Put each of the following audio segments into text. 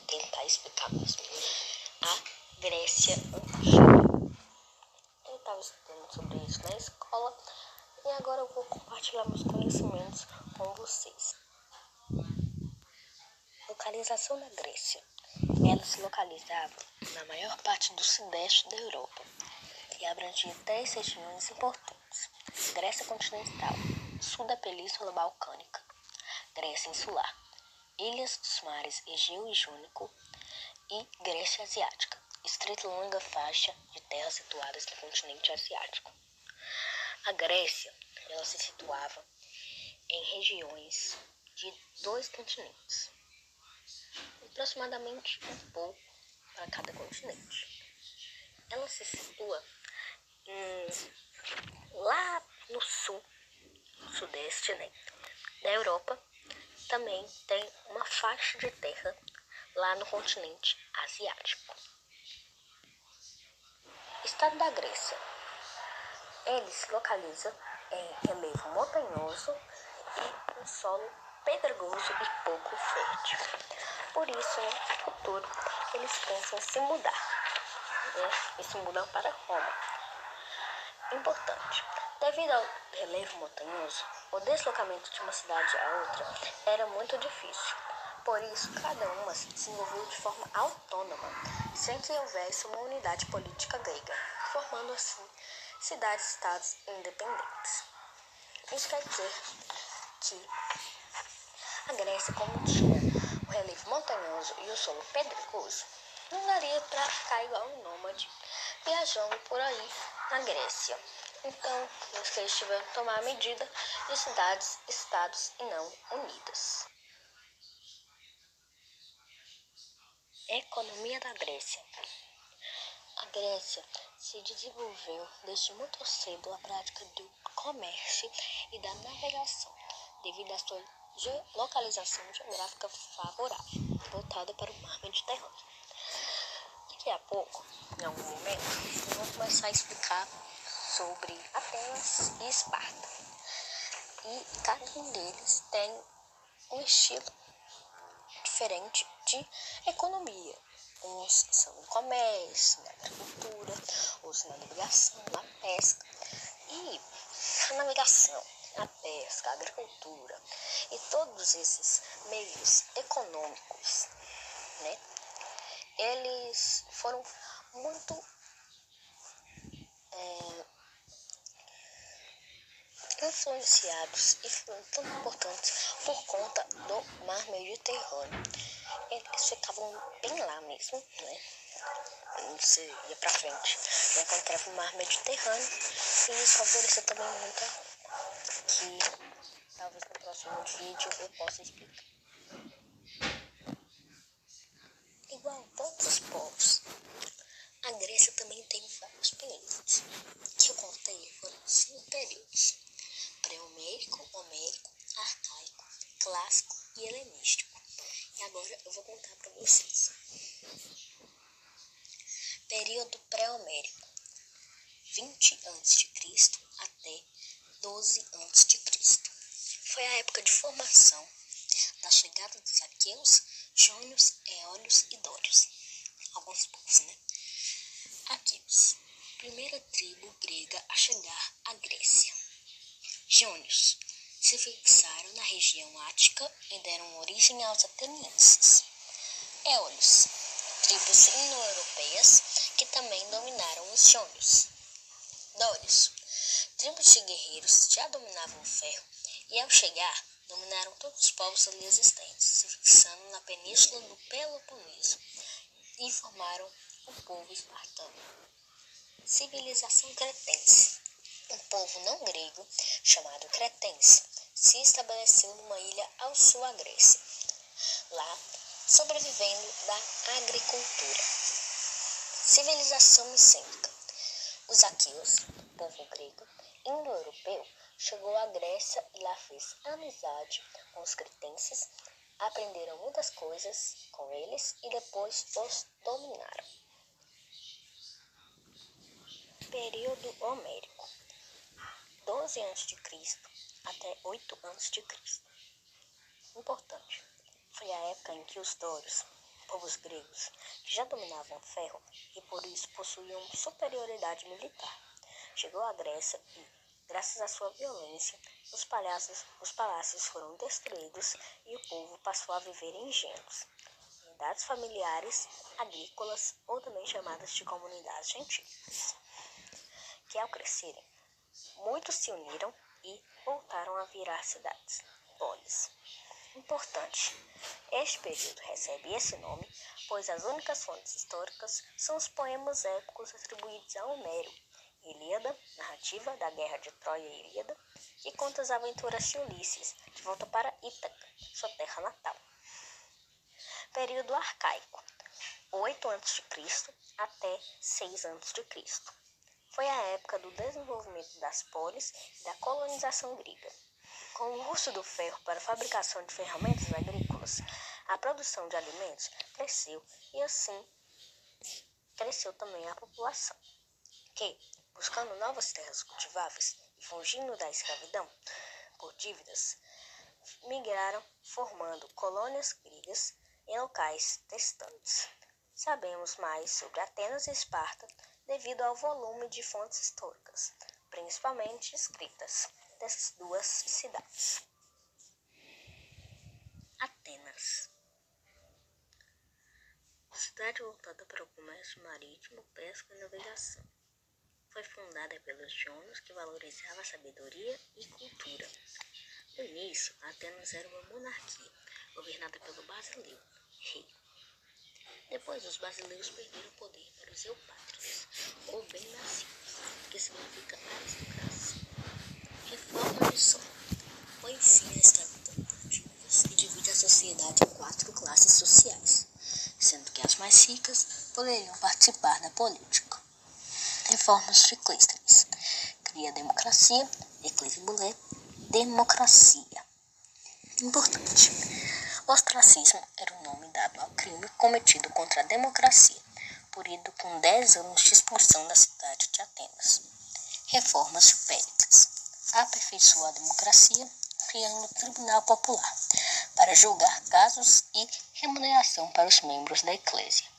tentar explicar mesmo. A Grécia Antiga. Eu estava estudando sobre isso na escola e agora eu vou compartilhar meus conhecimentos com vocês. Localização da Grécia. Ela se localizava na maior parte do sudeste da Europa e abrangia 10 regiões importantes: Grécia continental, sul da Península Balcânica, Grécia insular, ilhas dos mares Egeu e Jônico e Grécia asiática, estreita e longa faixa de terras situadas no continente asiático. A Grécia, ela se situava em regiões de 2 continentes, aproximadamente um pouco para cada continente. Ela se situa lá no sul, sudeste, da Europa. Também tem uma faixa de terra lá no continente asiático. Estado da Grécia. Ele se localiza em relevo montanhoso e um solo pedregoso e pouco fértil. Por isso, no futuro, eles pensam em se mudar, e se mudam para Roma. Importante. Devido ao relevo montanhoso, o deslocamento de uma cidade a outra era muito difícil. Por isso, cada uma se desenvolveu de forma autônoma, sem que houvesse uma unidade política grega, formando assim cidades-estados independentes. Isso quer dizer que a Grécia, como tinha o relevo montanhoso e o solo pedregoso, não daria para ficar igual um nômade viajando por aí na Grécia. Então, eles tiveram que tomar a medida de cidades-estados e não unidas. Economia da Grécia. A Grécia se desenvolveu desde muito cedo a prática do comércio e da navegação, devido à sua localização geográfica favorável, voltada para o mar Mediterrâneo. Daqui a pouco, em algum momento, eu vou começar a explicar sobre Atenas e Esparta. E cada um deles tem um estilo diferente de economia. Uns são no comércio, na agricultura, outros na navegação, na pesca. E a navegação, a pesca, a agricultura e todos esses meios econômicos, eles foram muito influenciados e foram tão importantes por conta do mar Mediterrâneo. Eles ficavam bem lá mesmo, Você ia pra frente, encontrava o mar Mediterrâneo e isso favoreceu também muito a Roma, que talvez no próximo vídeo eu possa explicar. Igual a todos os povos, a Grécia também tem vários períodos. Que eu contei foram 5 períodos: pré-homérico, homérico, arcaico, clássico e helenístico. E agora eu vou contar para vocês. Período pré-homérico, 20 a.C. até 12 a.C. Foi a época de formação da chegada dos aqueus, jônios, eólios e dórios. Alguns povos, Aqueus, primeira tribo grega a chegar à Grécia. Jônios se fixaram na região ática e deram origem aos atenienses. Eólios, tribos indo-europeias que também dominaram os jônios. Dórios, tribos de guerreiros já dominavam o ferro e, ao chegar, dominaram todos os povos ali existentes, se fixando na península do Peloponeso e formaram o povo espartano. Civilização cretense. Um povo não grego, chamado cretense, se estabeleceu numa ilha ao sul da Grécia, lá sobrevivendo da agricultura. Civilização micênica. Os aqueus, povo grego, indo-europeu, chegou à Grécia e lá fez amizade com os cretenses, aprenderam muitas coisas com eles e depois os dominaram. Período homérico, 12 a.C. até 8 a.C. Importante, foi a época em que os dórios povos gregos, que já dominavam o ferro e por isso possuíam superioridade militar. Chegou à Grécia e, graças à sua violência, os palácios foram destruídos e o povo passou a viver em engenhos, unidades familiares, agrícolas ou também chamadas de comunidades gentis, que ao crescerem, muitos se uniram e voltaram a virar cidades, polis. Importante. Este período recebe esse nome, pois as únicas fontes históricas são os poemas épicos atribuídos a Homero, Ilíada, narrativa da Guerra de Troia e Ilíada, que conta as aventuras de Ulisses, de volta para Ítaca, sua terra natal. Período arcaico, 8 a.C. até 6 a.C. Foi a época do desenvolvimento das polis e da colonização grega. Com o uso do ferro para a fabricação de ferramentas agrícolas, a produção de alimentos cresceu e assim cresceu também a população, que, buscando novas terras cultiváveis e fugindo da escravidão por dívidas, migraram formando colônias gregas em locais distantes. Sabemos mais sobre Atenas e Esparta devido ao volume de fontes históricas, principalmente escritas, dessas duas cidades. Atenas. Cidade voltada para o comércio marítimo, pesca e navegação. Foi fundada pelos jonos que valorizavam a sabedoria e cultura. No início, Atenas era uma monarquia, governada pelo Basileu, rei. Depois, os basileus perderam o poder para os eupátridas, ou bem-nascidos, que significa aristocracia. Reforma de São. O ensino a escravidão por dívidas e divide a sociedade em 4 classes sociais, sendo que as mais ricas poderiam participar da política. Reformas de Clístenes. Cria a democracia, Eclésio democracia. Importante. O ostracismo era o nome dado ao crime cometido contra a democracia, punido com 10 anos de expulsão da cidade de Atenas. Reformas supéricas. Aperfeiçoou a democracia, criando o Tribunal Popular, para julgar casos e remuneração para os membros da Eclésia.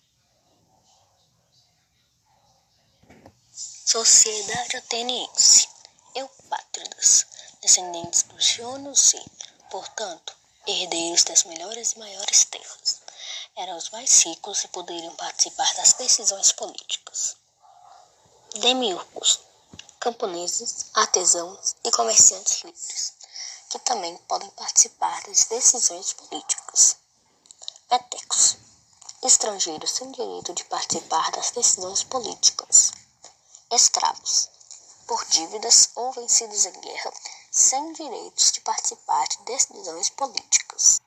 Sociedade ateniense. Eupátridas, descendentes dos jonos e, portanto, herdeiros das melhores e maiores terras. Eram os mais ricos e poderiam participar das decisões políticas. Demiurgos, camponeses, artesãos e comerciantes livres, que também podem participar das decisões políticas. Metecos, estrangeiros sem direito de participar das decisões políticas. Escravos, por dívidas ou vencidos em guerra, sem direitos de participar de decisões políticas.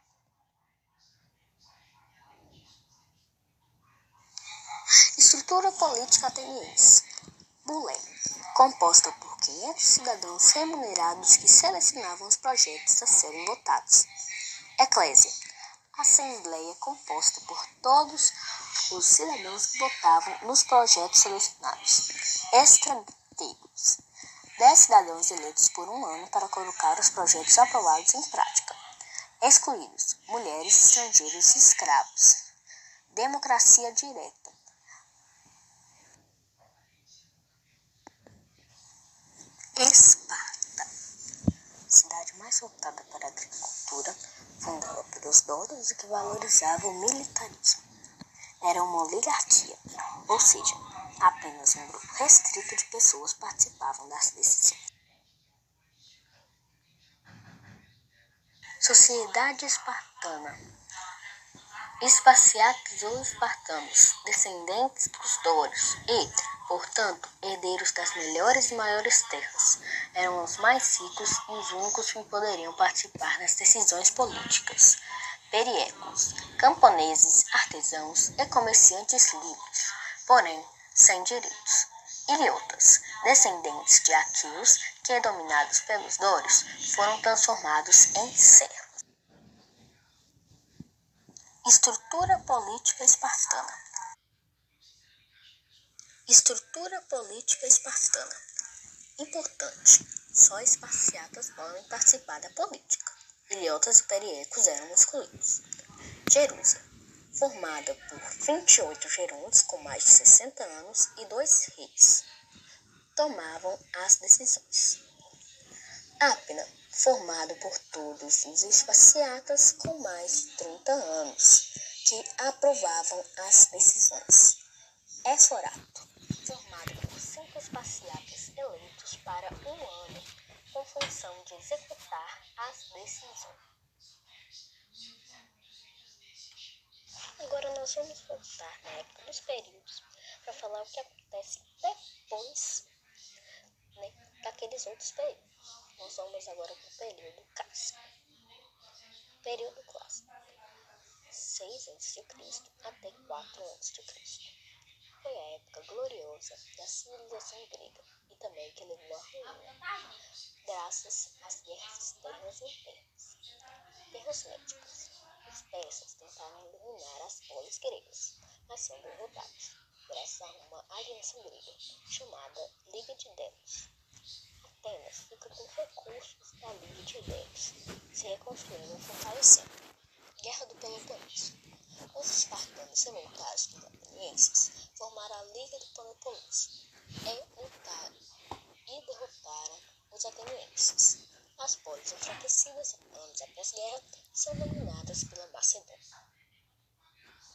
Estrutura política ateniense. Bulé, composta por 500 cidadãos remunerados que selecionavam os projetos a serem votados. Eclésia, assembleia composta por todos os cidadãos que votavam nos projetos selecionados. Estrategos, 10 cidadãos eleitos por um ano para colocar os projetos aprovados em prática. Excluídos, mulheres, estrangeiros e escravos. Democracia direta. Esparta, cidade mais voltada para a agricultura, fundada pelos donos e que valorizava o militarismo. Era uma oligarquia, ou seja, apenas um grupo restrito de pessoas participavam das decisões. Sociedade espartana. Esparciatas ou espartanos, descendentes dos dórios e, portanto, herdeiros das melhores e maiores terras, eram os mais ricos e os únicos que poderiam participar das decisões políticas. Periecos, camponeses, artesãos e comerciantes livres, porém sem direitos. Iliotas, descendentes de aqueus que, dominados pelos dórios, foram transformados em servos. Estrutura política espartana. Estrutura política espartana. Importante. Só esparciatas podem participar da política. Iliotas e periecos eram excluídos. Jerusa. formada por 28 gerontes com mais de 60 anos e 2 reis, tomavam as decisões. Ápina, formado por todos os esparciatas com mais de 30 anos, que aprovavam as decisões. Esforato, formado por 5 esparciatas eleitos para um ano, com função de executar as decisões. Agora nós vamos voltar na época dos períodos para falar o que acontece depois, daqueles outros períodos. Nós vamos agora para o período clássico. Período clássico, 6 a.C. até 4 a.C. Foi a época gloriosa da civilização grega e também que levou à ruína, graças às guerras externas e internas. Guerras médicas. Os persas tentaram eliminar as polis gregas, mas são derrotados, graças a uma aliança grega chamada Liga de Delos. Atenas fica com recursos da Liga de Delos, se reconstruindo e fortalecendo. Guerra do Peloponeso. Os espartanos revoltados com os atenienses formaram a Liga do Peloponeso e derrotaram os atenienses. As polis enfraquecidas anos após a guerra são dominadas pela Macedônia.